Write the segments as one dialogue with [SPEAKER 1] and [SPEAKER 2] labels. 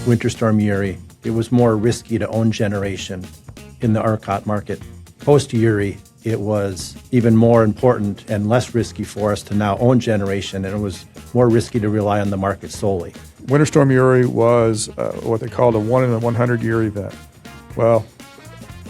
[SPEAKER 1] Winter Storm Uri, it was more risky to own generation in the ERCOT market. Post Uri, it was even more important and less risky for us to now own generation, and it was more risky to rely on the market solely.
[SPEAKER 2] Winter Storm Uri was what they called a 1 in a 100 year event. Well,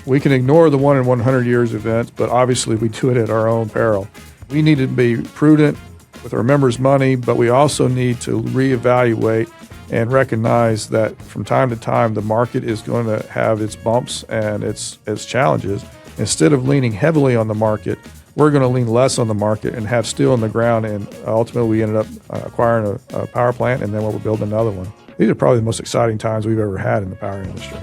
[SPEAKER 2] we can ignore the 1 in 100 years event, but obviously we do it at our own peril. We need to be prudent with our members' money, but we also need to reevaluate and recognize that from time to time the market is going to have its bumps and its challenges. Instead of leaning heavily on the market, we're going to lean less on the market and have steel in the ground, and ultimately we ended up acquiring a power plant, and then we're building another one. These are probably the most exciting times we've ever had in the power industry.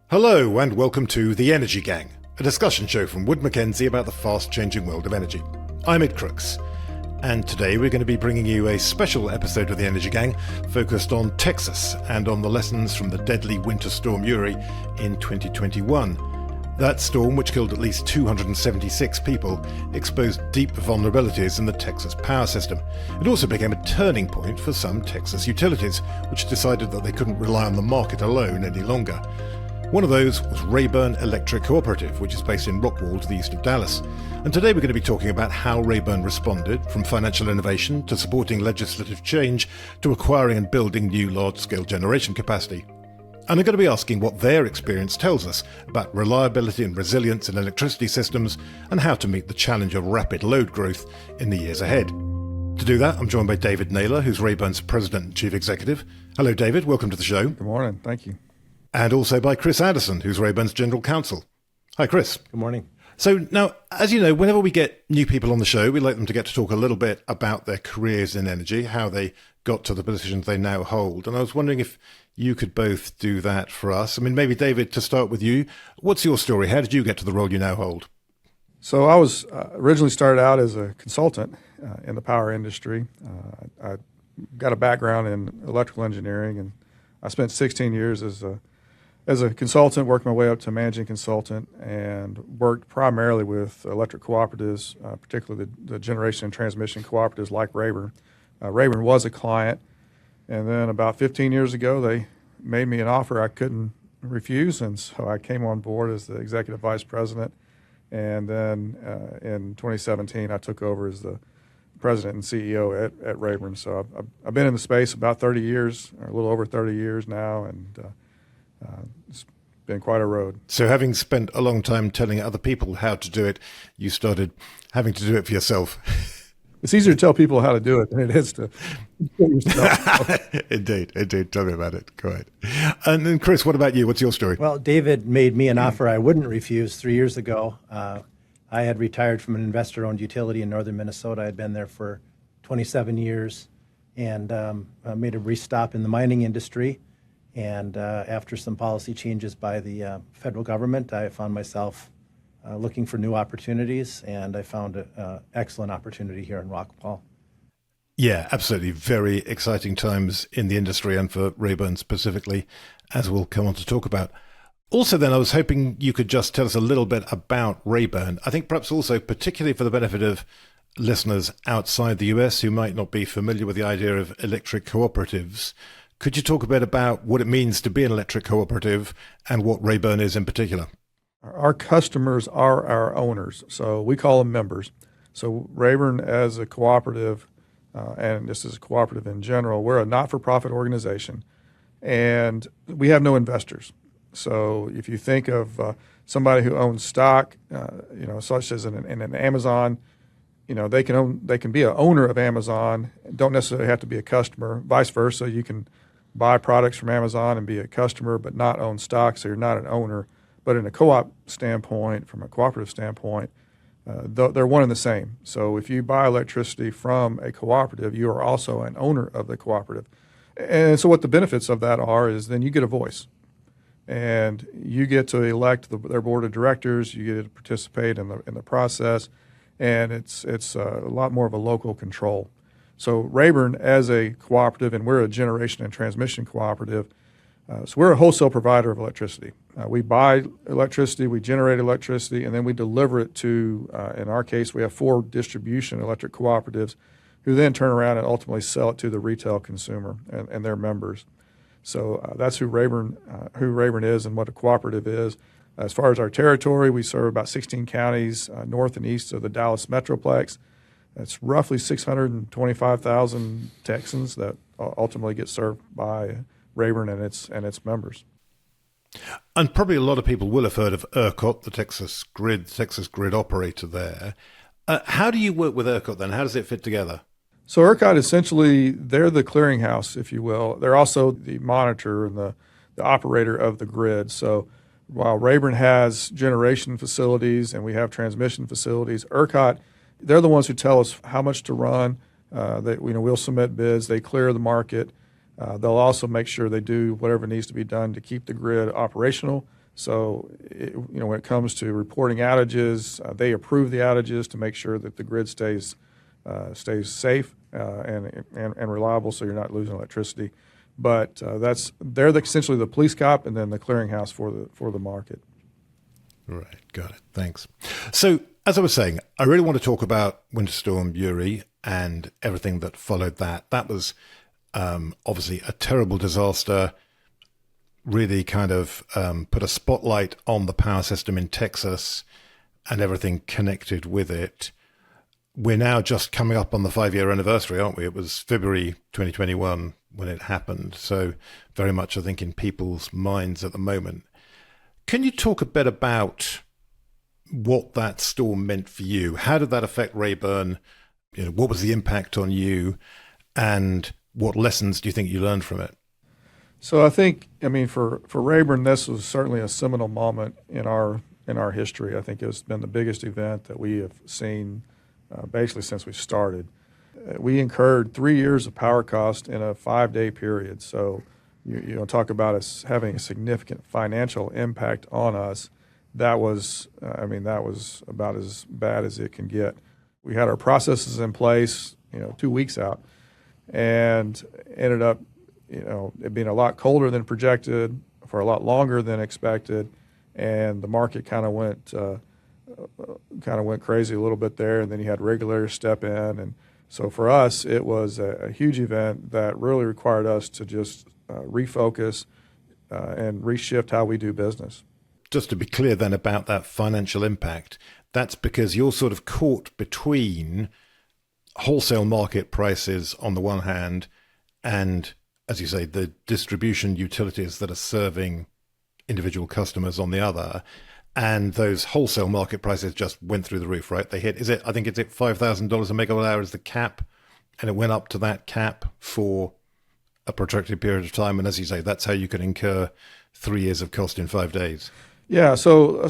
[SPEAKER 3] Hello and welcome to The Energy Gang, a discussion show from Wood Mackenzie about the fast-changing world of energy. I'm Ed Crooks, and today we're going to be bringing you a special episode of The Energy Gang focused on Texas and on the lessons from the deadly Winter Storm Uri in 2021. That storm, which killed at least 276 people, exposed deep vulnerabilities in the Texas power system. It also became a turning point for some Texas utilities, which decided that they couldn't rely on the market alone any longer. One of those was Rayburn Electric Cooperative, which is based in Rockwall to the east of Dallas. And today we're going to be talking about how Rayburn responded, from financial innovation to supporting legislative change to acquiring and building new large-scale generation capacity. And I'm going to be asking what their experience tells us about reliability and resilience in electricity systems and how to meet the challenge of rapid load growth in the years ahead. To do that, I'm joined by David Naylor, who's Rayburn's President and Chief Executive. Hello, David. Welcome to the show.
[SPEAKER 2] Good morning. Thank you.
[SPEAKER 3] And also by Chris Addison, who's Rayburn's General Counsel. Hi, Chris.
[SPEAKER 1] Good morning.
[SPEAKER 3] So now, as you know, whenever we get new people on the show, we like them to get to talk a little bit about their careers in energy, how they got to the positions they now hold. And I was wondering if you could both do that for us. I mean, maybe David, to start with you, what's your story? How did you get to the role you now hold?
[SPEAKER 2] So I was originally started out as a consultant in the power industry. I got a background in electrical engineering, and I spent 16 years as a consultant, worked my way up to managing consultant, and worked primarily with electric cooperatives, particularly the generation and transmission cooperatives like Rayburn. Rayburn was a client, and then about 15 years ago, they made me an offer I couldn't refuse, and so I came on board as the executive vice president, and then in 2017, I took over as the president and CEO at Rayburn. So I've been in the space about 30 years, or a little over 30 years now, and it's been quite a road.
[SPEAKER 3] So having spent a long time telling other people how to do it, you started having to do it for yourself.
[SPEAKER 2] It's easier to tell people how to do it than it is to do it yourself.
[SPEAKER 3] Indeed. Tell me about it. Go ahead. And then, Chris, what about you? What's your story?
[SPEAKER 1] Well, David made me an offer I wouldn't refuse 3 years ago. I had retired from an investor-owned utility in northern Minnesota. I had been there for 27 years and made a restop in the mining industry. And after some policy changes by the federal government, I found myself looking for new opportunities, and I found an excellent opportunity here in Rockwall.
[SPEAKER 3] Yeah, absolutely. Very exciting times in the industry and for Rayburn specifically, as we'll come on to talk about. Also, then, I was hoping you could just tell us a little bit about Rayburn. I think perhaps also, particularly for the benefit of listeners outside the US who might not be familiar with the idea of electric cooperatives, could you talk a bit about what it means to be an electric cooperative and what Rayburn is in particular?
[SPEAKER 2] Our customers are our owners, so we call them members. So Rayburn as a cooperative, and this is a cooperative in general, we're a not-for-profit organization, and we have no investors. So if you think of somebody who owns stock, such as in an Amazon, they can be an owner of Amazon, don't necessarily have to be a customer. Vice versa, you can buy products from Amazon and be a customer, but not own stock, so you're not an owner. But in a co-op standpoint, from a cooperative standpoint, they're one and the same. So if you buy electricity from a cooperative, you are also an owner of the cooperative. And so what the benefits of that are is then you get a voice. And you get to elect their board of directors, you get to participate in the process, and it's a lot more of a local control. So Rayburn as a cooperative, and we're a generation and transmission cooperative, so we're a wholesale provider of electricity. We buy electricity, we generate electricity, and then we deliver it to, in our case, we have 4 distribution electric cooperatives who then turn around and ultimately sell it to the retail consumer and their members. So that's who Rayburn is and what a cooperative is. As far as our territory, we serve about 16 counties north and east of the Dallas Metroplex. That's roughly 625,000 Texans that ultimately get served by Rayburn and its members.
[SPEAKER 3] And probably a lot of people will have heard of ERCOT, the Texas grid operator there. How do you work with ERCOT then? How does it fit together?
[SPEAKER 2] So ERCOT, essentially, they're the clearinghouse, if you will. They're also the monitor and the operator of the grid. So while Rayburn has generation facilities and we have transmission facilities, ERCOT, they're the ones who tell us how much to run. We'll submit bids. They clear the market. They'll also make sure they do whatever needs to be done to keep the grid operational. So, when it comes to reporting outages, they approve the outages to make sure that the grid stays safe and reliable, so you're not losing electricity. But they're essentially the police cop and then the clearinghouse for the market.
[SPEAKER 3] Right, got it. Thanks. So, as I was saying, I really want to talk about Winter Storm Uri and everything that followed that. That was obviously a terrible disaster, really kind of put a spotlight on the power system in Texas and everything connected with it. We're now just coming up on the 5-year anniversary, aren't we? It was February 2021 when it happened. So very much, I think, in people's minds at the moment. Can you talk a bit about what that storm meant for you? How did that affect Rayburn? What was the impact on you? And what lessons do you think you learned from it?
[SPEAKER 2] So I think, for Rayburn, this was certainly a seminal moment in our history. I think it's been the biggest event that we have seen basically since we started. We incurred 3 years of power cost in a 5-day period. So you talk about us having a significant financial impact on us. That was about as bad as it can get. We had our processes in place, 2 weeks out, and ended up, it being a lot colder than projected for a lot longer than expected, and the market kind of went crazy a little bit there. And then you had regulators step in, and so for us, it was a huge event that really required us to just refocus and reshift how we do business.
[SPEAKER 3] Just to be clear then about that financial impact, that's because you're sort of caught between wholesale market prices on the one hand and, as you say, the distribution utilities that are serving individual customers on the other. And those wholesale market prices just went through the roof, right? They hit, I think it's at $5,000 a megawatt hour is the cap, and it went up to that cap for a protracted period of time. And as you say, that's how you could incur 3 years of cost in 5 days.
[SPEAKER 2] Yeah, so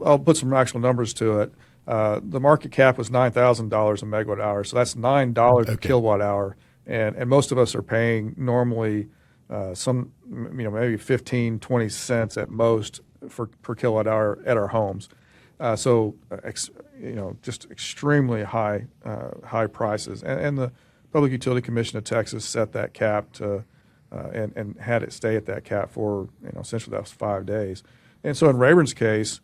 [SPEAKER 2] I'll put some actual numbers to it. The market cap was $9,000 a megawatt hour, so that's $9 a kilowatt hour, and most of us are paying normally maybe 15, 20 cents at most per kilowatt hour at our homes. Just extremely high prices, and the Public Utility Commission of Texas set that cap to and had it stay at that cap for essentially that was 5 days. And so in Rayburn's case,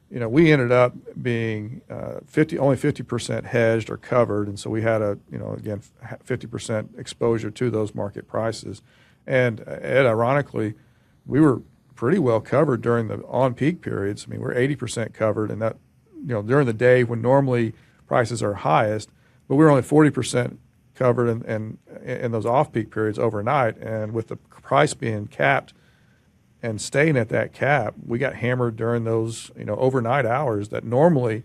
[SPEAKER 2] we ended up being only 50% hedged or covered, and so we had 50% exposure to those market prices. And ironically, we were pretty well covered during the on-peak periods. We're 80% covered, and that during the day when normally prices are highest, but we were only 40% covered and in those off-peak periods overnight. And with the price being capped and staying at that cap, we got hammered during those overnight hours that normally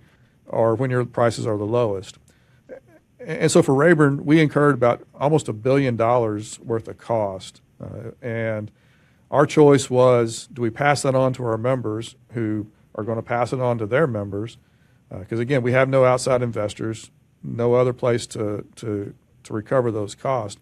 [SPEAKER 2] are when your prices are the lowest. And so for Rayburn, we incurred about almost $1 billion worth of cost. And our choice was, do we pass that on to our members who are going to pass it on to their members? Because again, we have no outside investors, no other place to recover those costs.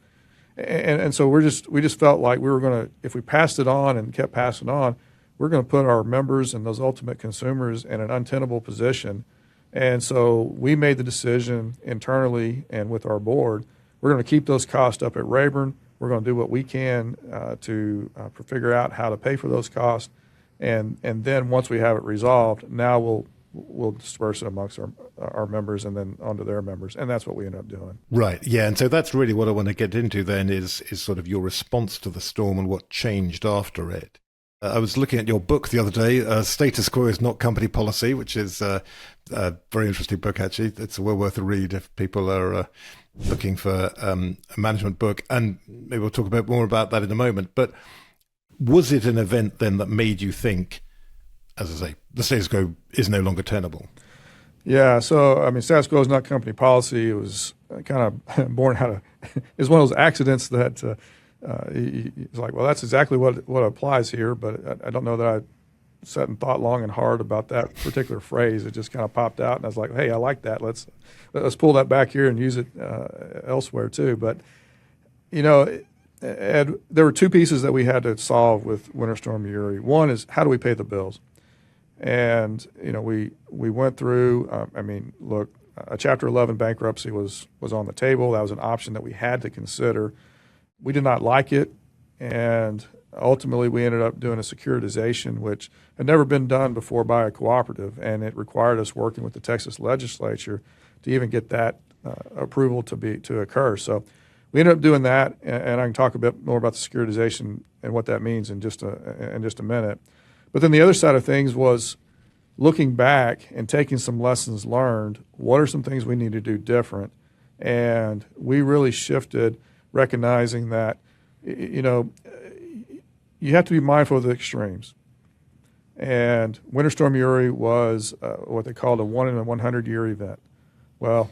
[SPEAKER 2] And so we just felt like we were going to, if we passed it on and kept passing on, we're going to put our members and those ultimate consumers in an untenable position. And so we made the decision internally and with our board, we're going to keep those costs up at Rayburn. We're going to do what we can to figure out how to pay for those costs. And then once we have it resolved, now we'll we'll disperse it amongst our members and then onto their members. And that's what we end up doing.
[SPEAKER 3] Right. Yeah. And so that's really what I want to get into then is sort of your response to the storm and what changed after it. I was looking at your book the other day, Status Quo is Not Company Policy, which is a very interesting book, actually. It's well worth a read if people are looking for a management book. And maybe we'll talk a bit more about that in a moment. But was it an event then that made you think, as I say, the status quo is no longer tenable?
[SPEAKER 2] Yeah, so, I mean, status quo is not company policy. It was kind of born out of, it's one of those accidents that it's like, well, that's exactly what applies here, but I don't know that I sat and thought long and hard about that particular phrase. It just kind of popped out, and I was like, hey, I like that. Let's pull that back here and use it elsewhere too. But, you know, Ed, there were two pieces that we had to solve with Winter Storm Uri. One is, how do we pay the bills? And, you know, we went through, I mean, look, a Chapter 11 bankruptcy was on the table. That was an option that we had to consider. We did not like it, and ultimately we ended up doing a securitization, which had never been done before by a cooperative, and it required us working with the Texas legislature to even get that approval to occur. So we ended up doing that, and I can talk a bit more about the securitization and what that means in just a minute. But then the other side of things was looking back and taking some lessons learned. What are some things we need to do different? And we really shifted, recognizing that, you know, you have to be mindful of the extremes. And Winter Storm Uri was what they called a 1 in a 100 year event. Well,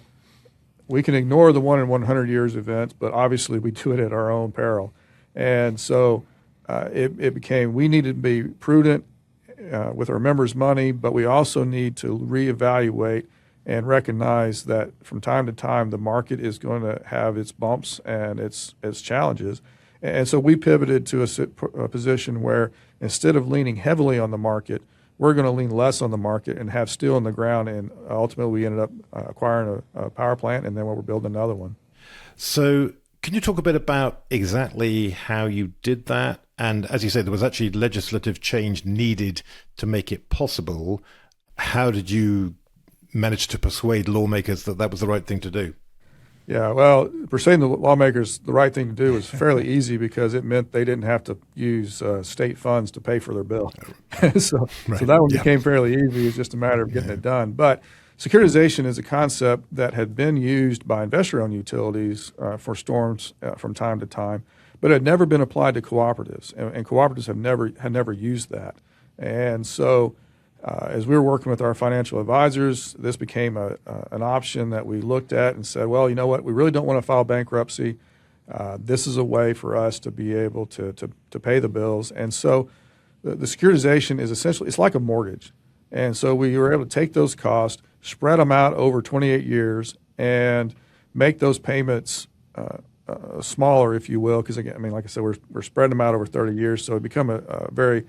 [SPEAKER 2] we can ignore the 1 in 100 years events, but obviously we do it at our own peril. And so it became, we needed to be prudent with our members' money, but we also need to reevaluate and recognize that from time to time the market is going to have its bumps and its challenges. And so we pivoted to a position where instead of leaning heavily on the market, we're going to lean less on the market and have steel in the ground. And ultimately we ended up acquiring a power plant, and then we're building another one.
[SPEAKER 3] So can you talk a bit about exactly how you did that? And as you said, there was actually legislative change needed to make it possible. How did you manage to persuade lawmakers that that was the right thing to do?
[SPEAKER 2] Yeah, well, persuading the lawmakers the right thing to do was fairly easy because it meant they didn't have to use state funds to pay for their bill. So that one became fairly easy. It's just a matter of getting it done. But securitization is a concept that had been used by investor-owned utilities for storms from time to time, but had never been applied to cooperatives, and cooperatives had never used that. And so as we were working with our financial advisors, this became an option that we looked at and said, well, you know what, we really don't want to file bankruptcy. This is a way for us to be able to pay the bills. And so the securitization is essentially, it's like a mortgage. And so we were able to take those costs, spread them out over 28 years, and make those payments smaller, if you will, because, again, I mean, like I said, we're spreading them out over 30 years, so it become a very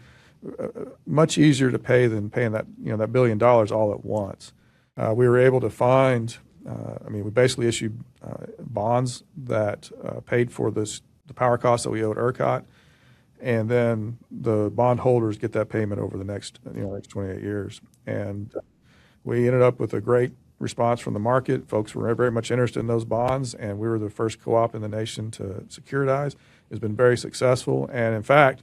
[SPEAKER 2] much easier to pay than paying that $1 billion all at once. We were able to find, we basically issued bonds that paid for the power costs that we owed ERCOT, and then the bondholders get that payment over the next 28 years. And we ended up with a great response from the market. Folks were very much interested in those bonds, and we were the first co-op in the nation to securitize. It's been very successful, and in fact,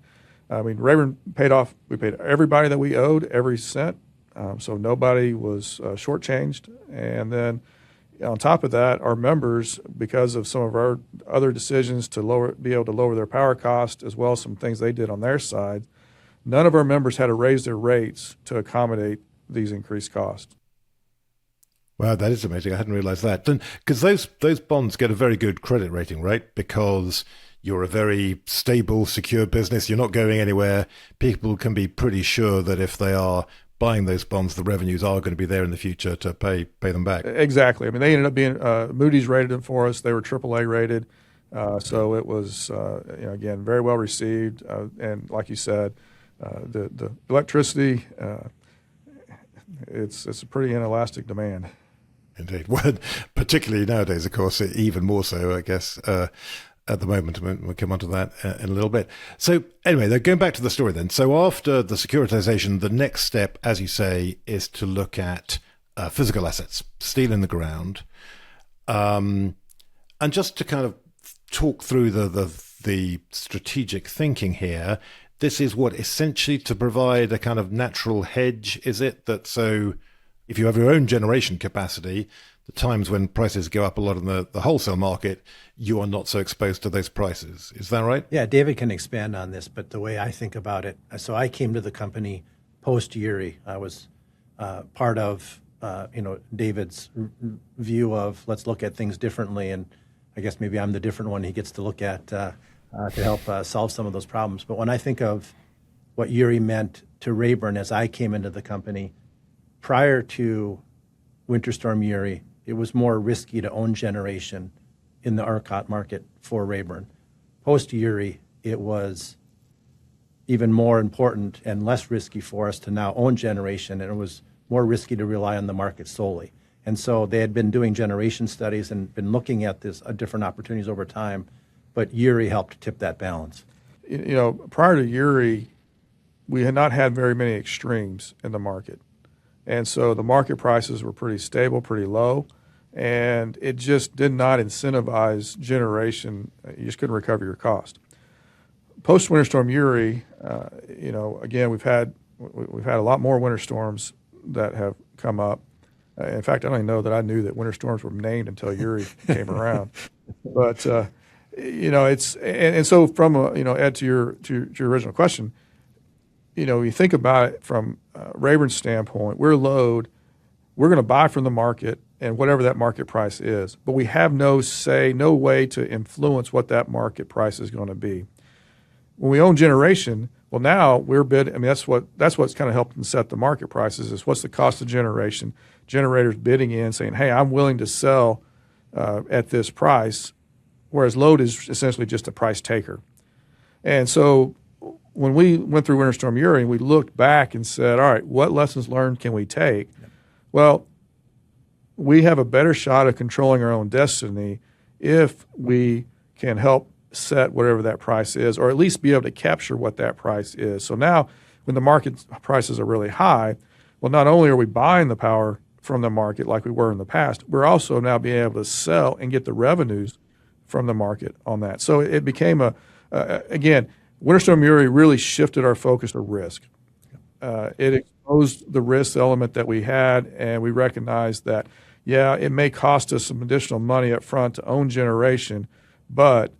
[SPEAKER 2] Rayburn paid off. We paid everybody that we owed every cent, so nobody was shortchanged. And then on top of that, our members, because of some of our other decisions to be able to lower their power cost, as well as some things they did on their side, none of our members had to raise their rates to accommodate these increased costs.
[SPEAKER 3] Wow, that is amazing. I hadn't realized that. Because those bonds get a very good credit rating, right? Because you're a very stable, secure business. You're not going anywhere. People can be pretty sure that if they are buying those bonds, the revenues are going to be there in the future to pay them back.
[SPEAKER 2] Exactly. I mean, they ended up being Moody's rated them for us. They were AAA rated, so it was again very well received. And like you said, the electricity, it's a pretty inelastic demand.
[SPEAKER 3] Indeed. Well, particularly nowadays, of course, even more so, I guess. at the moment. We'll come on to that in a little bit. So anyway, going back to the story then. So after the securitization, the next step, as you say, is to look at physical assets, steel in the ground. And just to kind of talk through the strategic thinking here, this is what essentially to provide a kind of natural hedge, is it? That so if you have your own generation capacity, the times when prices go up a lot in the wholesale market, you are not so exposed to those prices. Is that right?
[SPEAKER 1] Yeah, David can expand on this, but the way I think about it, so I came to the company post Uri. I was part of David's view of let's look at things differently, and I guess maybe I'm the different one he gets to look at to help solve some of those problems. But when I think of what Uri meant to Rayburn as I came into the company, prior to Winter Storm Uri, it was more risky to own generation in the ERCOT market for Rayburn. Post Uri, it was even more important and less risky for us to now own generation, and it was more risky to rely on the market solely. And so they had been doing generation studies and been looking at this different opportunities over time, but Uri helped tip that balance.
[SPEAKER 2] Prior to Uri, we had not had very many extremes in the market. And so the market prices were pretty stable, pretty low, and it just did not incentivize generation. You just couldn't recover your cost. Post Winter Storm Uri, again, we've had a lot more winter storms that have come up. In fact, I don't even know that I knew that winter storms were named until Uri came around. But it's and so from Ed, to your original question, you think about it from Rayburn's standpoint, we're load, we're going to buy from the market and whatever that market price is, but we have no say, no way to influence what that market price is going to be. When we own generation, well, now we're bidding. I mean, that's what's kind of helping set the market prices is what's the cost of generation. Generators bidding in, saying, "Hey, I'm willing to sell at this price," whereas load is essentially just a price taker. And so when we went through Winter Storm Uri, we looked back and said, all right, what lessons learned can we take? Yep. Well, we have a better shot of controlling our own destiny if we can help set whatever that price is, or at least be able to capture what that price is. So now when the market prices are really high, well, not only are we buying the power from the market like we were in the past, we're also now being able to sell and get the revenues from the market on that. So it became again, Winter Storm Uri really shifted our focus to risk. It exposed the risk element that we had, and we recognized that, yeah, it may cost us some additional money up front to own generation, but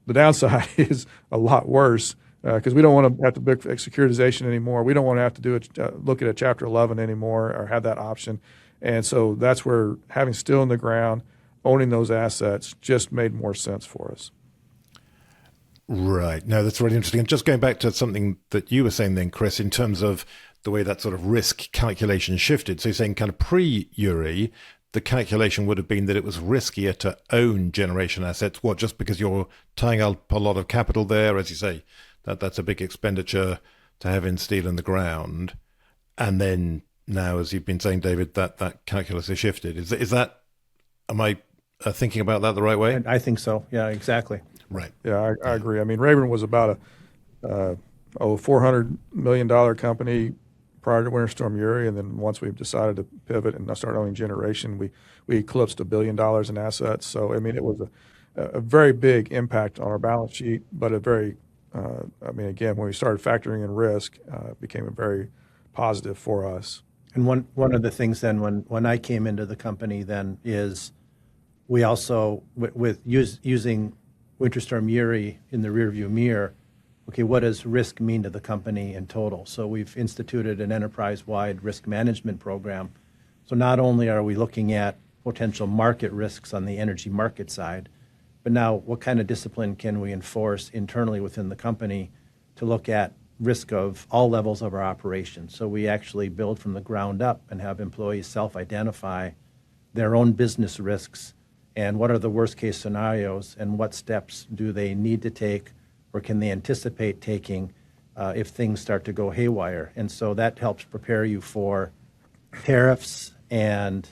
[SPEAKER 2] the downside is a lot worse because we don't want to have to book securitization anymore. We don't want to have to do look at a Chapter 11 anymore or have that option. And so that's where having steel in the ground, owning those assets just made more sense for us.
[SPEAKER 3] Right. No, that's really interesting. And just going back to something that you were saying then, Chris, in terms of the way that sort of risk calculation shifted. So you're saying kind of pre-Uri, the calculation would have been that it was riskier to own generation assets. What, just because you're tying up a lot of capital there, as you say, that's a big expenditure to have in steel in the ground. And then now, as you've been saying, David, that calculus has shifted. Is that, am I thinking about that the right way?
[SPEAKER 1] I think so. Yeah, exactly.
[SPEAKER 3] Right.
[SPEAKER 2] Yeah, I agree. I mean, Rayburn was about a $400 million company prior to Winter Storm Uri, and then once we decided to pivot and start owning generation, we eclipsed $1 billion in assets. So, I mean, it was a very big impact on our balance sheet, but a very, again, when we started factoring in risk, it became a very positive for us.
[SPEAKER 1] And one of the things then when I came into the company then is we also, using Winter Storm Uri in the rearview mirror, okay, what does risk mean to the company in total? So we've instituted an enterprise-wide risk management program. So not only are we looking at potential market risks on the energy market side, but now what kind of discipline can we enforce internally within the company to look at risk of all levels of our operation? So we actually build from the ground up and have employees self-identify their own business risks and what are the worst case scenarios and what steps do they need to take or can they anticipate taking if things start to go haywire. And so that helps prepare you for tariffs and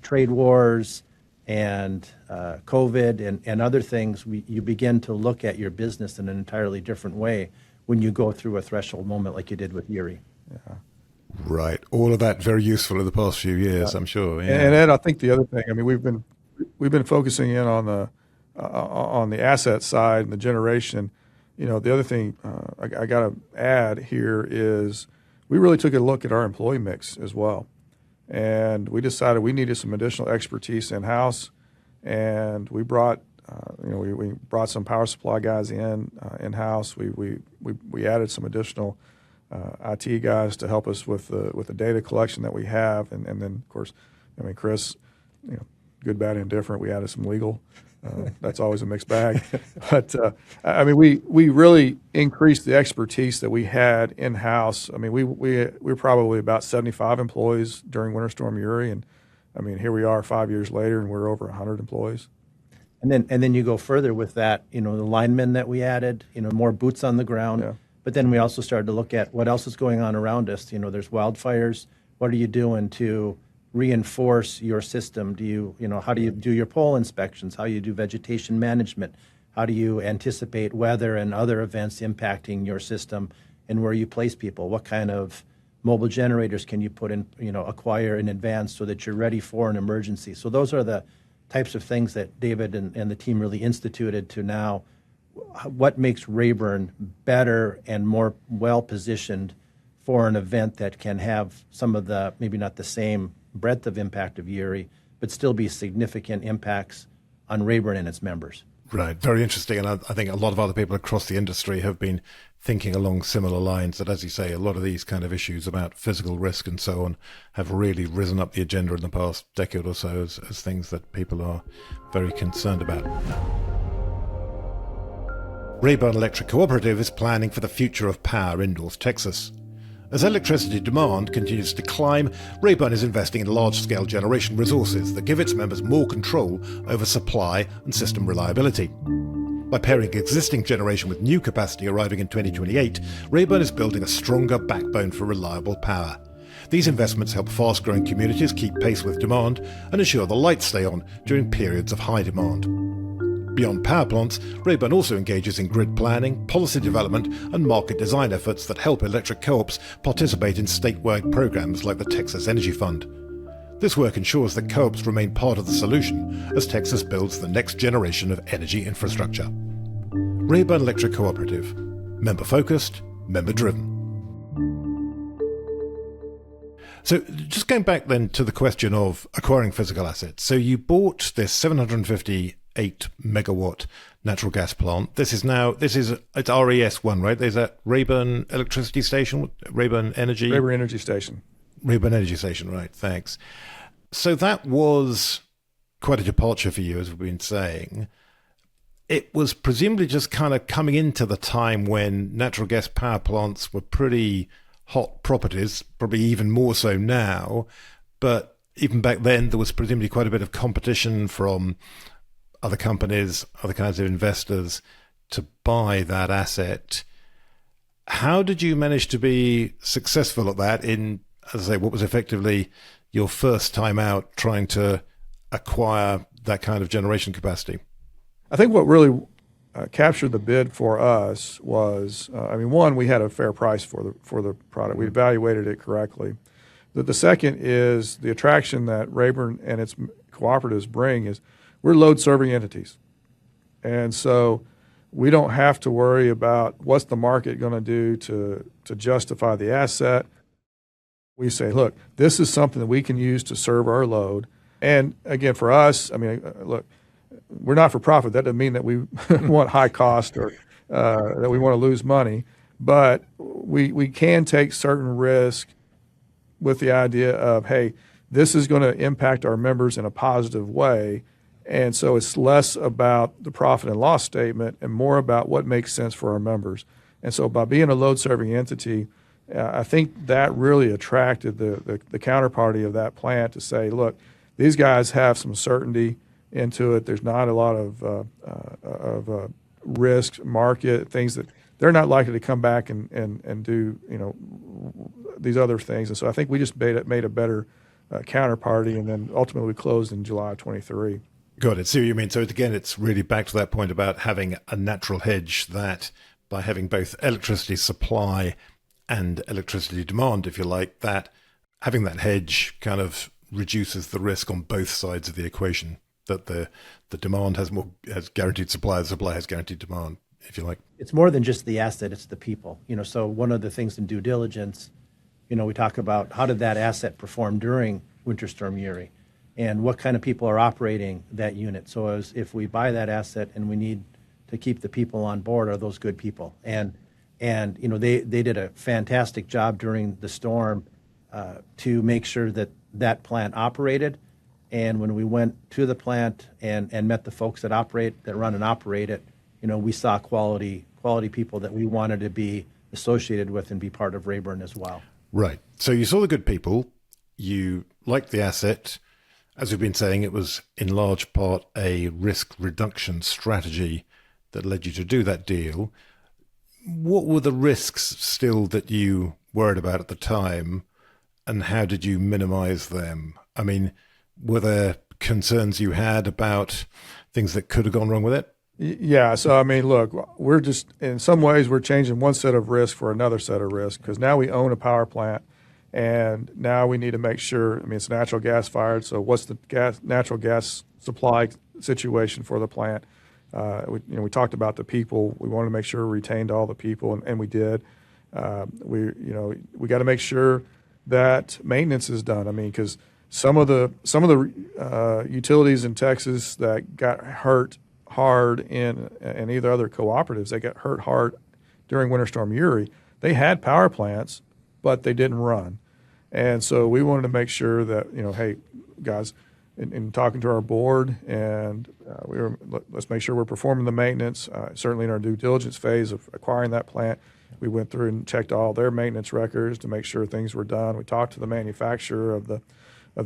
[SPEAKER 1] trade wars and COVID and other things, you begin to look at your business in an entirely different way when you go through a threshold moment like you did with Uri.
[SPEAKER 2] Yeah.
[SPEAKER 3] Right. All of that very useful in the past few years, I'm sure. Yeah.
[SPEAKER 2] And Ed, I think the other thing, I mean, we've been focusing in on the asset side and the generation. You know, the other thing I got to add here is we really took a look at our employee mix as well, and we decided we needed some additional expertise in house, and we brought we brought some power supply guys in house. We added some additional IT guys to help us with the data collection that we have, and then of course, I mean, Chris, you know, good, bad, and indifferent. We added some legal. That's always a mixed bag, but I mean, we really increased the expertise that we had in house. I mean, we were probably about 75 employees during Winter Storm Uri, and I mean, here we are 5 years later, and we're over 100 employees.
[SPEAKER 1] And then you go further with that, you know, the linemen that we added, you know, more boots on the ground.
[SPEAKER 2] Yeah.
[SPEAKER 1] But then we also started to look at what else is going on around us. You know, there's wildfires. What are you doing to reinforce your system? How do you do your pole inspections? How do you do vegetation management? How do you anticipate weather and other events impacting your system and where you place people? What kind of mobile generators can you put in, acquire in advance so that you're ready for an emergency? So those are the types of things that David and the team really instituted to now what makes Rayburn better and more well-positioned for an event that can have some of the, maybe not the same breadth of impact of Uri, but still be significant impacts on Rayburn and its members.
[SPEAKER 3] Right. Very interesting. And I think a lot of other people across the industry have been thinking along similar lines that, as you say, a lot of these kind of issues about physical risk and so on have really risen up the agenda in the past decade or so as things that people are very concerned about. Rayburn Electric Cooperative is planning for the future of power in North Texas. As electricity demand continues to climb, Rayburn is investing in large-scale generation resources that give its members more control over supply and system reliability. By pairing existing generation with new capacity arriving in 2028, Rayburn is building a stronger backbone for reliable power. These investments help fast-growing communities keep pace with demand and ensure the lights stay on during periods of high demand. Beyond power plants, Rayburn also engages in grid planning, policy development and market design efforts that help electric co-ops participate in statewide programs like the Texas Energy Fund. This work ensures that co-ops remain part of the solution as Texas builds the next generation of energy infrastructure. Rayburn Electric Cooperative. Member-focused, member-driven. So just going back then to the question of acquiring physical assets. So you bought this 758 megawatt natural gas plant. It's RES1, right? There's a Rayburn Electricity Station, Rayburn Energy.
[SPEAKER 2] Rayburn Energy Station.
[SPEAKER 3] Rayburn Energy Station, right, thanks. So that was quite a departure for you, as we've been saying. It was presumably just kind of coming into the time when natural gas power plants were pretty hot properties, probably even more so now. But even back then, there was presumably quite a bit of competition from other companies, other kinds of investors to buy that asset. How did you manage to be successful at that in, as I say, what was effectively your first time out trying to acquire that kind of generation capacity?
[SPEAKER 2] I think what really captured the bid for us was, one, we had a fair price for the product. We evaluated it correctly. The second is the attraction that Rayburn and its cooperatives bring is we're load-serving entities. And so we don't have to worry about what's the market going to do to justify the asset. We say, look, this is something that we can use to serve our load. And again, for us, look, we're not for profit. That doesn't mean that we want high cost or that we want to lose money. But we can take certain risk with the idea of, hey, this is going to impact our members in a positive way. And so it's less about the profit and loss statement and more about what makes sense for our members. And so by being a load-serving entity, I think that really attracted the counterparty of that plant to say, look, these guys have some certainty into it. There's not a lot of risk, market, things that they're not likely to come back and do, these other things. And so I think we just made a better counterparty, and then ultimately we closed in July of 23.
[SPEAKER 3] Got it. See what you mean. So again, it's really back to that point about having a natural hedge that by having both electricity supply and electricity demand, if you like, that having that hedge kind of reduces the risk on both sides of the equation, that the demand has guaranteed supply, the supply has guaranteed demand, if you like.
[SPEAKER 1] It's more than just the asset, it's the people. So one of the things in due diligence, we talk about how did that asset perform during Winter Storm Uri and what kind of people are operating that unit. So if we buy that asset and we need to keep the people on board, are those good people? And they did a fantastic job during the storm to make sure that plant operated. And when we went to the plant and met the folks that run and operate it, we saw quality people that we wanted to be associated with and be part of Rayburn as well.
[SPEAKER 3] Right. So you saw the good people, you liked the asset. As we've been saying, it was in large part a risk reduction strategy that led you to do that deal. What were the risks still that you worried about at the time, and how did you minimize them? I mean, were there concerns you had about things that could have gone wrong with it?
[SPEAKER 2] Yeah. So, I mean, look, we're just, in some ways, we're changing one set of risk for another set of risk because now we own a power plant. And now we need to make sure, it's natural gas fired, so what's the natural gas supply situation for the plant? We talked about the people. We wanted to make sure we retained all the people, and we did. We got to make sure that maintenance is done. Because some of the utilities in Texas that got hurt hard in either other cooperatives, they got hurt hard during Winter Storm Uri. They had power plants, but they didn't run. And so we wanted to make sure that, hey, guys, in talking to our board, and let's make sure we're performing the maintenance. Certainly in our due diligence phase of acquiring that plant, we went through and checked all their maintenance records to make sure things were done. We talked to the manufacturer of the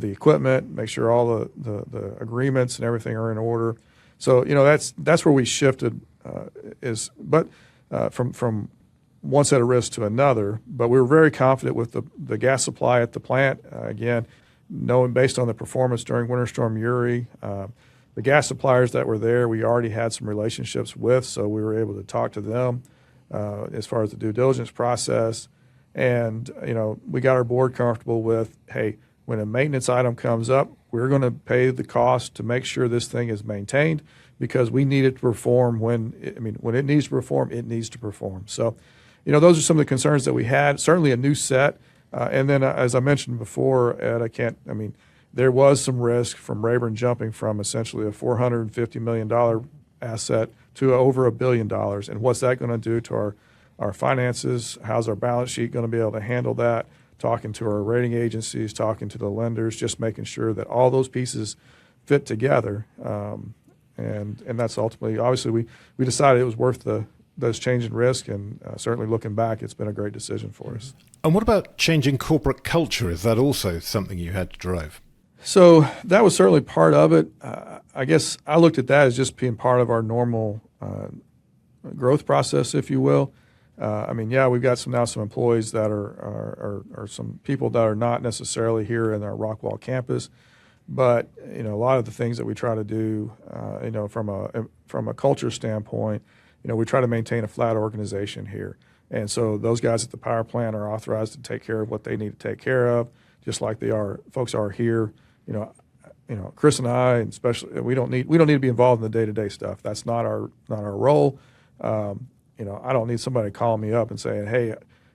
[SPEAKER 2] equipment, make sure all the agreements and everything are in order. So, that's where we shifted from one set of risks to another, but we were very confident with the gas supply at the plant. Again, knowing based on the performance during Winter Storm Uri, the gas suppliers that were there, we already had some relationships with, so we were able to talk to them as far as the due diligence process. And, we got our board comfortable with, hey, when a maintenance item comes up, we're going to pay the cost to make sure this thing is maintained because we need it to perform when it needs to perform, it needs to perform. So, those are some of the concerns that we had. Certainly a new set. And then, as I mentioned before, Ed, there was some risk from Rayburn jumping from essentially a $450 million asset to over $1 billion. And what's that going to do to our finances? How's our balance sheet going to be able to handle that? Talking to our rating agencies, talking to the lenders, just making sure that all those pieces fit together. And that's ultimately, obviously, we decided it was worth those change in risk, and certainly looking back, it's been a great decision for us.
[SPEAKER 3] And what about changing corporate culture? Is that also something you had to drive?
[SPEAKER 2] So that was certainly part of it. I guess I looked at that as just being part of our normal growth process, if you will. We've got some employees that are some people that are not necessarily here in our Rockwall campus, but a lot of the things that we try to do, from a culture standpoint, we try to maintain a flat organization here. And so those guys at the power plant are authorized to take care of what they need to take care of, just like folks are here. Chris and I, and especially, we don't need to be involved in the day-to-day stuff. That's not our role. I don't need somebody calling me up and saying, "Hey,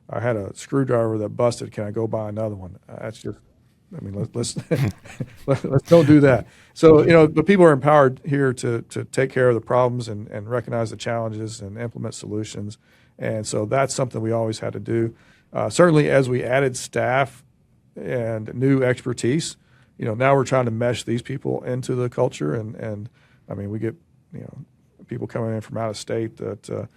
[SPEAKER 2] I had a screwdriver that busted. Can I go buy another one?" That's just, let's let's don't do that. So, but people are empowered here to take care of the problems and recognize the challenges and implement solutions. And so that's something we always had to do. Certainly, as we added staff and new expertise, now we're trying to mesh these people into the culture. And we get, people coming in from out of state that,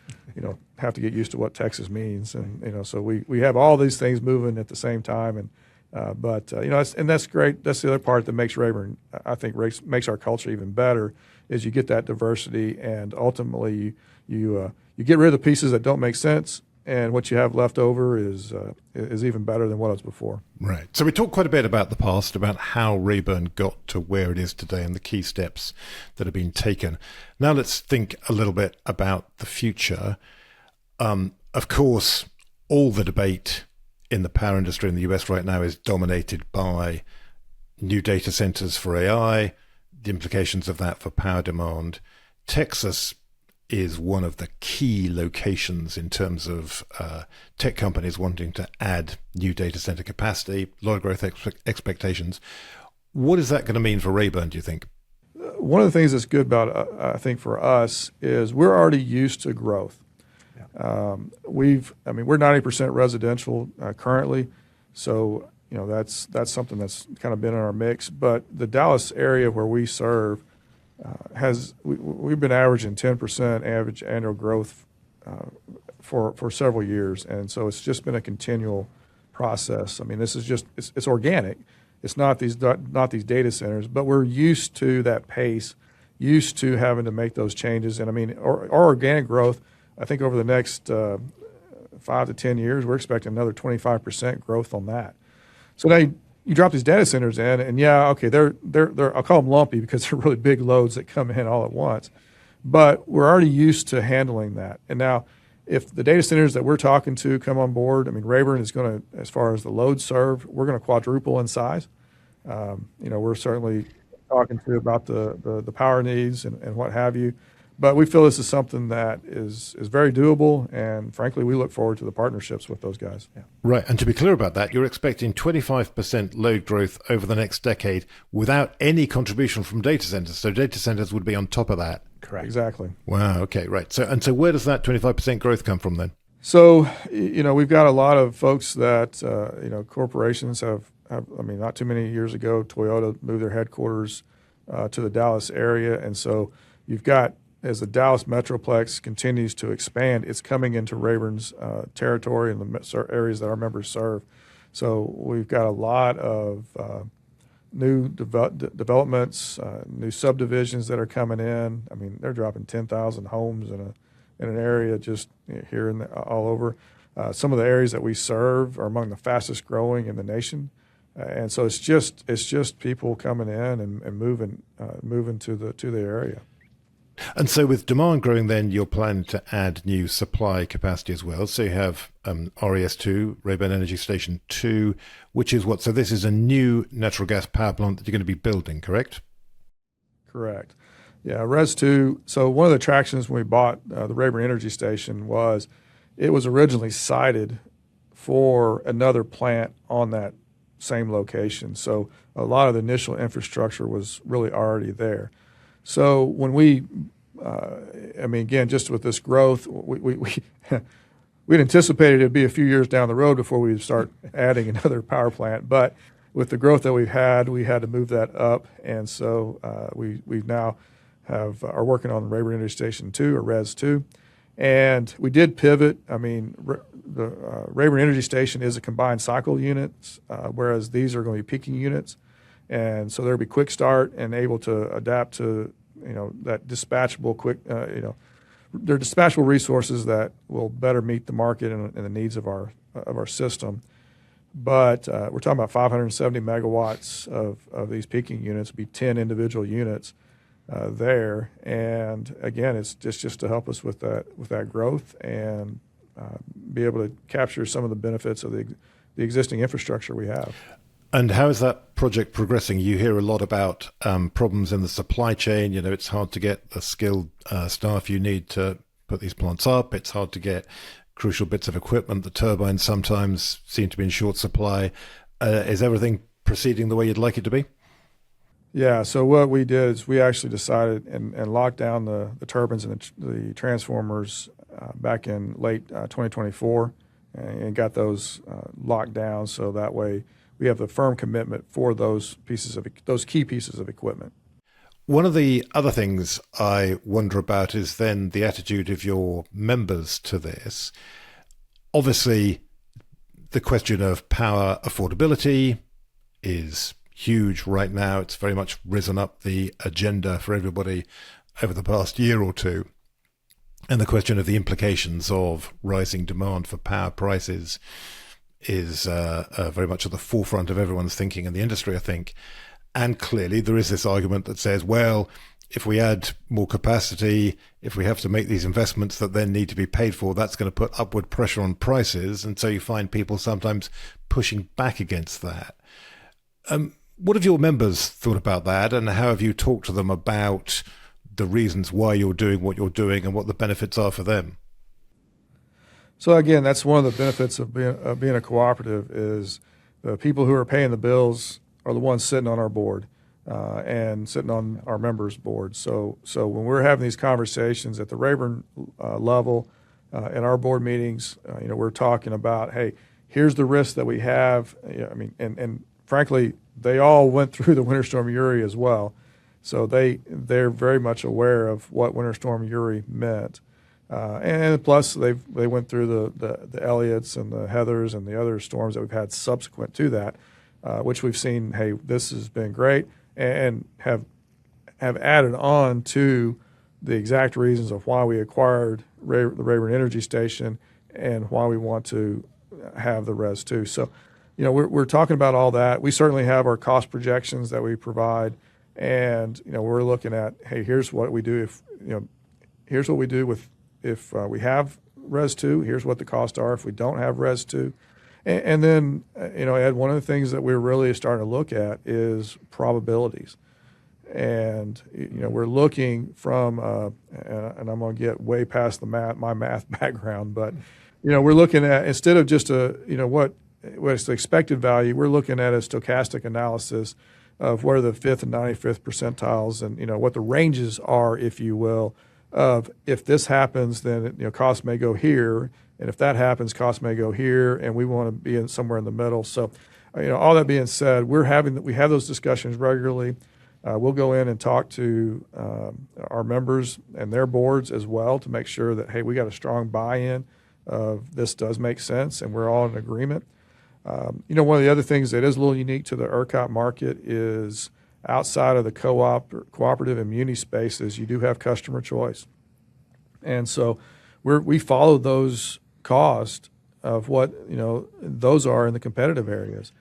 [SPEAKER 2] have to get used to what Texas means. And, so we have all these things moving at the same time. And, and that's great. That's the other part that makes Rayburn, I think, makes our culture even better, is you get that diversity, and ultimately you get rid of the pieces that don't make sense, and what you have left over is even better than what it was before.
[SPEAKER 3] Right. So we talked quite a bit about the past, about how Rayburn got to where it is today and the key steps that have been taken. Now let's think a little bit about the future. Of course, all the debate in the power industry in the US right now is dominated by new data centers for AI, the implications of that for power demand. Texas is one of the key locations in terms of tech companies wanting to add new data center capacity, a lot of growth expectations. What is that going to mean for Rayburn, do you think?
[SPEAKER 2] One of the things that's good about, I think, for us is we're already used to growth. Yeah. We're 90% residential currently, so that's something that's kind of been in our mix. But the Dallas area where we serve we've been averaging 10% average annual growth for several years, and so it's just been a continual process. I mean, this is just it's organic. It's not these data centers, but we're used to that pace, used to having to make those changes. And I mean, our organic growth, I think over the next 5 to 10 years, we're expecting another 25% growth on that. So now you drop these data centers in, and they're I'll call them lumpy because they're really big loads that come in all at once. But we're already used to handling that. And now, if the data centers that we're talking to come on board, I mean, Rayburn is going to, as far as the load served, we're going to quadruple in size. We're certainly talking to about the power needs and what have you. But we feel this is something that is very doable, and frankly, we look forward to the partnerships with those guys. Yeah.
[SPEAKER 3] Right, and to be clear about that, you're expecting 25% load growth over the next decade without any contribution from data centers. So data centers would be on top of that.
[SPEAKER 2] Correct. Exactly.
[SPEAKER 3] Wow, okay, right. So where does that 25% growth come from then?
[SPEAKER 2] So, we've got a lot of folks that, corporations have, not too many years ago, Toyota moved their headquarters to the Dallas area, and so you've got, as the Dallas Metroplex continues to expand, it's coming into Rayburn's territory and the areas that our members serve. So we've got a lot of new developments, new subdivisions that are coming in. I mean, they're dropping 10,000 homes in an area just here and all over. Some of the areas that we serve are among the fastest growing in the nation. And so it's just people coming in and moving to the area.
[SPEAKER 3] And so with demand growing then, you're planning to add new supply capacity as well. So you have RES2, Rayburn Energy Station 2, which is what? So this is a new natural gas power plant that you're going to be building, correct?
[SPEAKER 2] Correct. Yeah, RES2. So one of the attractions when we bought the Rayburn Energy Station was it was originally sited for another plant on that same location. So a lot of the initial infrastructure was really already there. So when we, again, just with this growth, we'd anticipated it'd be a few years down the road before we'd start adding another power plant. But with the growth that we've had, we had to move that up, and so we now are working on Rayburn Energy Station 2 or RES 2, and we did pivot. I mean, the Rayburn Energy Station is a combined cycle unit, whereas these are going to be peaking units. And so there'll be quick start and able to adapt to, that dispatchable they're dispatchable resources that will better meet the market and the needs of our system. But we're talking about 570 megawatts of these peaking units, be 10 individual units there. And again, it's just to help us with that growth and be able to capture some of the benefits of the existing infrastructure we have.
[SPEAKER 3] And how is that project progressing? You hear a lot about problems in the supply chain. It's hard to get the skilled staff you need to put these plants up. It's hard to get crucial bits of equipment. The turbines sometimes seem to be in short supply. Is everything proceeding the way you'd like it to be?
[SPEAKER 2] Yeah, so what we did is we actually decided and locked down the turbines and the transformers back in late 2024 and got those locked down, so that way we have the firm commitment for those key pieces of equipment.
[SPEAKER 3] One of the other things I wonder about is then the attitude of your members to this. Obviously, the question of power affordability is huge right now. It's very much risen up the agenda for everybody over the past year or two. And the question of the implications of rising demand for power prices is very much at the forefront of everyone's thinking in the industry, I think. And clearly there is this argument that says, well, if we add more capacity, if we have to make these investments that then need to be paid for, that's going to put upward pressure on prices. And so you find people sometimes pushing back against that. What have your members thought about that, and how have you talked to them about the reasons why you're doing what you're doing and what the benefits are for them?
[SPEAKER 2] So again, that's one of the benefits of being a cooperative is the people who are paying the bills are the ones sitting on our board and sitting on our members' board. So when we're having these conversations at the Rayburn level in our board meetings, we're talking about, hey, here's the risk that we have. And frankly, they all went through the Winter Storm Uri as well. So they're very much aware of what Winter Storm Uri meant. And plus, they went through the Elliots and the Heathers and the other storms that we've had subsequent to that, which we've seen, hey, this has been great, and have added on to the exact reasons of why we acquired the Rayburn Energy Station and why we want to have the Res 2. So, we're talking about all that. We certainly have our cost projections that we provide. And we're looking at, hey, here's what we do if we have Res 2. Here's what the costs are if we don't have Res 2. And then Ed, one of the things that we're really starting to look at is probabilities. And we're looking from and I'm going to get way past my math background, but we're looking at, instead of just what's the expected value, we're looking at a stochastic analysis of what are the 5th and 95th percentiles, and what the ranges are, if you will, of if this happens, then costs may go here, and if that happens, costs may go here, and we want to be somewhere in the middle. So, all that being said, we have those discussions regularly. We'll go in and talk to our members and their boards as well to make sure that, hey, we got a strong buy-in of this does make sense, and we're all in agreement. One of the other things that is a little unique to the ERCOT market is outside of the cooperative and muni spaces, you do have customer choice. And so we follow those costs of what, those are in the competitive areas.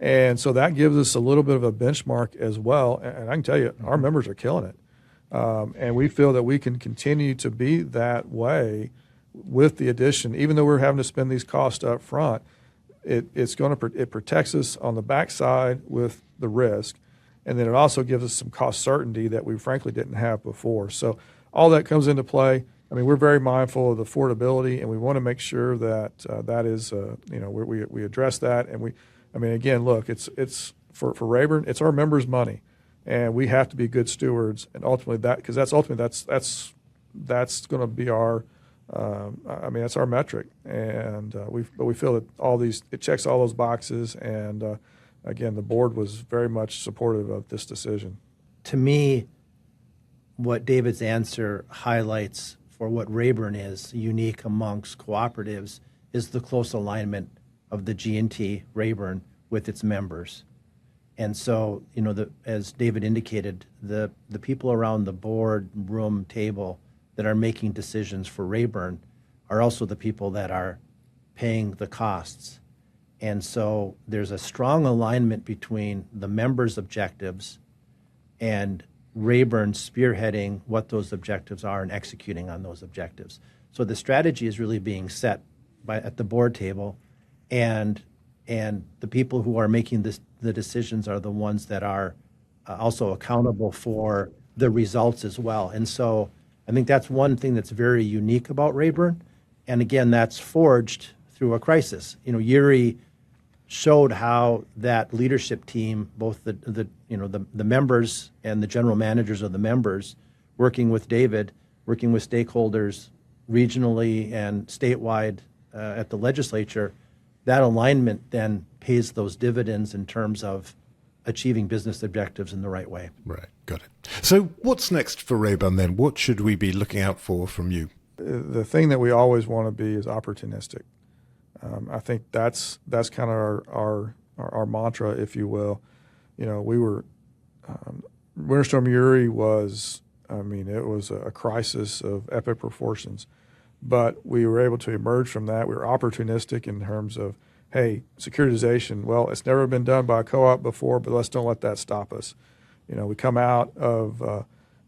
[SPEAKER 2] And so that gives us a little bit of a benchmark as well. And I can tell you, our members are killing it. And we feel that we can continue to be that way with the addition, even though we're having to spend these costs up front. It protects us on the backside with the risk, and then it also gives us some cost certainty that we frankly didn't have before. So all that comes into play. We're very mindful of the affordability, and we want to make sure that that is we address that. And again, look, it's for Rayburn, it's our members' money, and we have to be good stewards. And ultimately, that's going to be our. That's our metric, and we feel that it checks all those boxes, and again, the board was very much supportive of this decision.
[SPEAKER 1] To me, what David's answer highlights for what Rayburn is unique amongst cooperatives is the close alignment of the G&T Rayburn with its members. And so, as David indicated, the people around the board room table that are making decisions for Rayburn are also the people that are paying the costs. And so there's a strong alignment between the members' objectives and Rayburn spearheading what those objectives are and executing on those objectives. So the strategy is really being set at the board table, and the people who are making the decisions are the ones that are also accountable for the results as well. And so I think that's one thing that's very unique about Rayburn. And again, that's forged through a crisis. Uri showed how that leadership team, both the members and the general managers of the members, working with David, working with stakeholders regionally and statewide at the legislature, that alignment then pays those dividends in terms of achieving business objectives in the right way.
[SPEAKER 3] Right, got it. So what's next for Rayburn then? What should we be looking out for from you?
[SPEAKER 2] The thing that we always want to be is opportunistic. I think that's kind of our mantra, if you will. We were Winter Storm Uri was I mean, it was a crisis of epic proportions. But we were able to emerge from that. We were opportunistic in terms of, hey, securitization, well, it's never been done by a co-op before, but let's don't let that stop us. You know, we come out of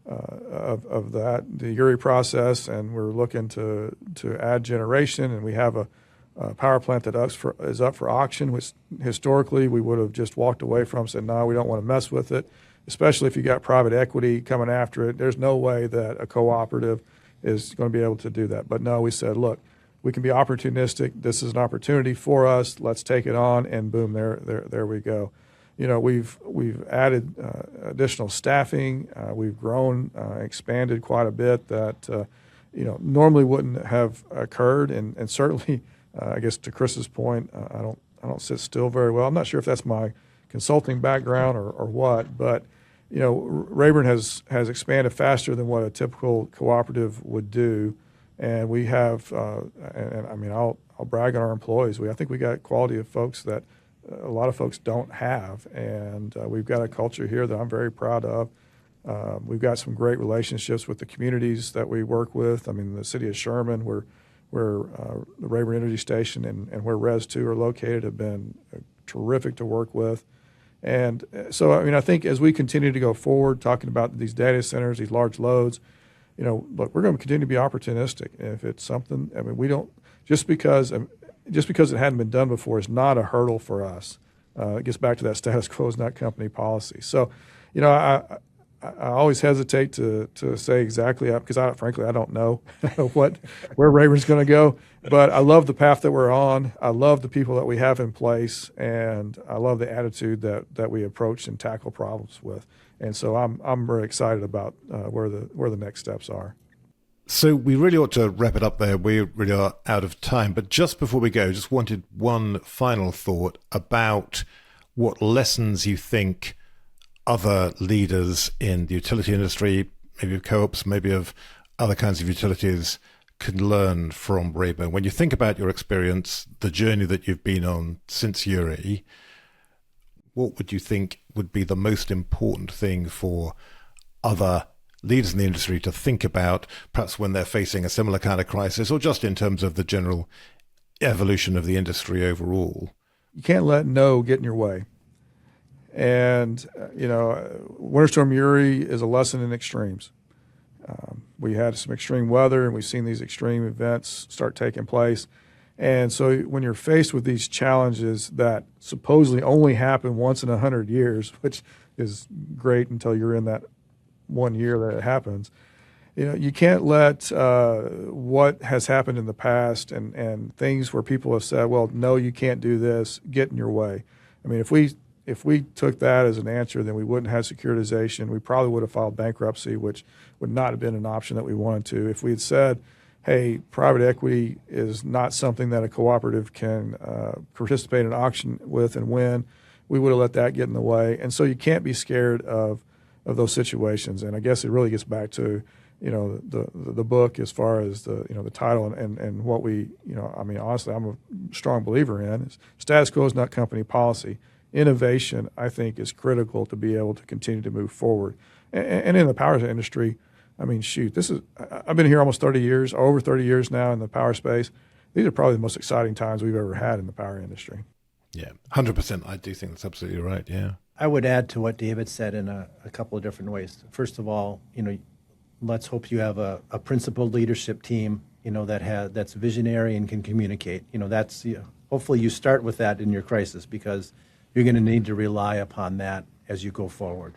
[SPEAKER 2] that, the Uri process, and we're looking to add generation, and we have a power plant that is up for auction, which historically we would have just walked away from, said, no, we don't want to mess with it, especially if you got private equity coming after it. There's no way that a cooperative is going to be able to do that. But no, we said, look, we can be opportunistic. This is an opportunity for us. Let's take it on, and boom, there we go. You know, we've added additional staffing. We've grown, expanded quite a bit that normally wouldn't have occurred, and certainly, I guess to Chris's point, I don't sit still very well. I'm not sure if that's my consulting background or what, but Rayburn has expanded faster than what a typical cooperative would do, and we have, and I mean, I'll brag on our employees. I think we got quality of folks that a lot of folks don't have, and we've got a culture here that I'm very proud of. We've got some great relationships with the communities that we work with. I mean, the city of Sherman, where the Rayburn Energy Station and where Res 2 are located, have been terrific to work with. And so, I mean, I think as we continue to go forward, talking about these data centers, these large loads, look, we're going to continue to be opportunistic. And if it's something, I mean, we don't, just because it hadn't been done before is not a hurdle for us. It gets back to that status quo is not company policy. So, I always hesitate to say exactly, because frankly I don't know where Rayburn's going to go. But I love the path that we're on. I love the people that we have in place, and I love the attitude that we approach and tackle problems with. And so I'm very excited about where the next steps are.
[SPEAKER 3] So we really ought to wrap it up there. We really are out of time. But just before we go, just wanted one final thought about what lessons you think other leaders in the utility industry, maybe of co-ops, maybe of other kinds of utilities, can learn from Rayburn. When you think about your experience, the journey that you've been on since Uri, what would you think would be the most important thing for other leaders in the industry to think about, perhaps when they're facing a similar kind of crisis, or just in terms of the general evolution of the industry overall?
[SPEAKER 2] You can't let no get in your way. And, Winter Storm Uri is a lesson in extremes. We had some extreme weather, and we've seen these extreme events start taking place. And so when you're faced with these challenges that supposedly only happen once in 100 years, which is great until you're in that 1 year that it happens, you can't let what has happened in the past and things where people have said, well, no, you can't do this, get in your way. I mean, if we took that as an answer, then we wouldn't have securitization. We probably would have filed bankruptcy, which would not have been an option that we wanted to. If we had said, hey, private equity is not something that a cooperative can participate in an auction with and win, we would have let that get in the way. And so you can't be scared of those situations. And I guess it really gets back to, the book as far as the title and what we, I mean, honestly, I'm a strong believer in is status quo is not company policy. Innovation, I think, is critical to be able to continue to move forward. And in the power industry, I mean, I've been here almost 30 years, over 30 years now in the power space. These are probably the most exciting times we've ever had in the power industry.
[SPEAKER 3] Yeah, 100%. I do think that's absolutely right, yeah.
[SPEAKER 1] I would add to what David said in a couple of different ways. First of all, let's hope you have a principled leadership team, that's visionary and can communicate. Hopefully you start with that in your crisis, because you're going to need to rely upon that as you go forward.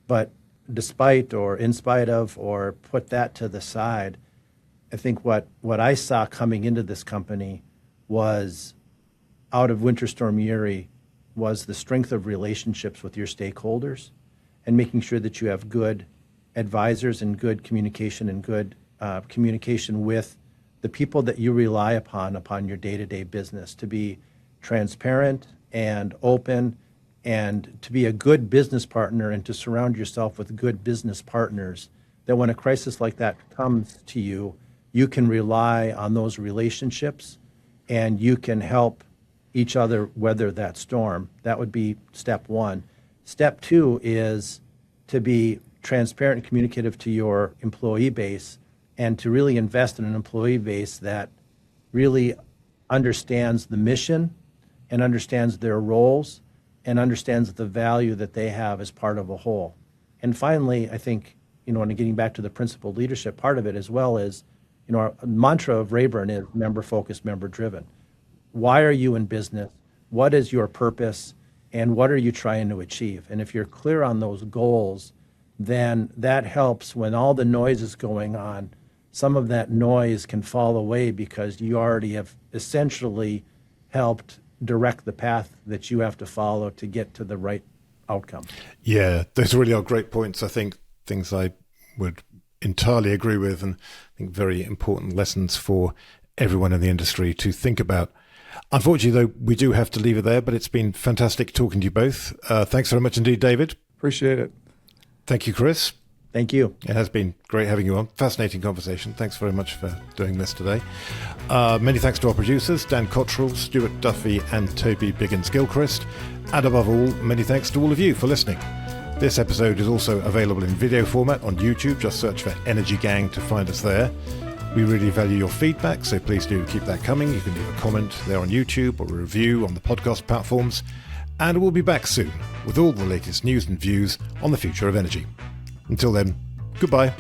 [SPEAKER 1] But despite or in spite of or put that to the side, I think what I saw coming into this company was out of Winter Storm Uri was the strength of relationships with your stakeholders and making sure that you have good advisors and good communication and good communication with the people that you rely upon your day-to-day business to be transparent and open, and to be a good business partner and to surround yourself with good business partners, that when a crisis like that comes to you, you can rely on those relationships and you can help each other weather that storm. That would be step one. Step two is to be transparent and communicative to your employee base, and to really invest in an employee base that really understands the mission and understands their roles and understands the value that they have as part of a whole. And finally, I think, and getting back to the principled leadership part of it as well is, our mantra of Rayburn is member-focused, member-driven. Why are you in business? What is your purpose? And what are you trying to achieve? And if you're clear on those goals, then that helps when all the noise is going on. Some of that noise can fall away because you already have essentially helped direct the path that you have to follow to get to the right outcome.
[SPEAKER 3] Yeah, those really are great points. I think things I would entirely agree with, and I think very important lessons for everyone in the industry to think about. Unfortunately, though, we do have to leave it there, but it's been fantastic talking to you both. Thanks very much indeed, David.
[SPEAKER 2] Appreciate it.
[SPEAKER 3] Thank you, Chris.
[SPEAKER 1] Thank you.
[SPEAKER 3] It has been great having you on. Fascinating conversation. Thanks very much for doing this today. Many thanks to our producers, Dan Cottrell, Stuart Duffy, and Toby Biggins-Gilchrist. And above all, many thanks to all of you for listening. This episode is also available in video format on YouTube. Just search for Energy Gang to find us there. We really value your feedback, so please do keep that coming. You can leave a comment there on YouTube or a review on the podcast platforms. And we'll be back soon with all the latest news and views on the future of energy. Until then, goodbye.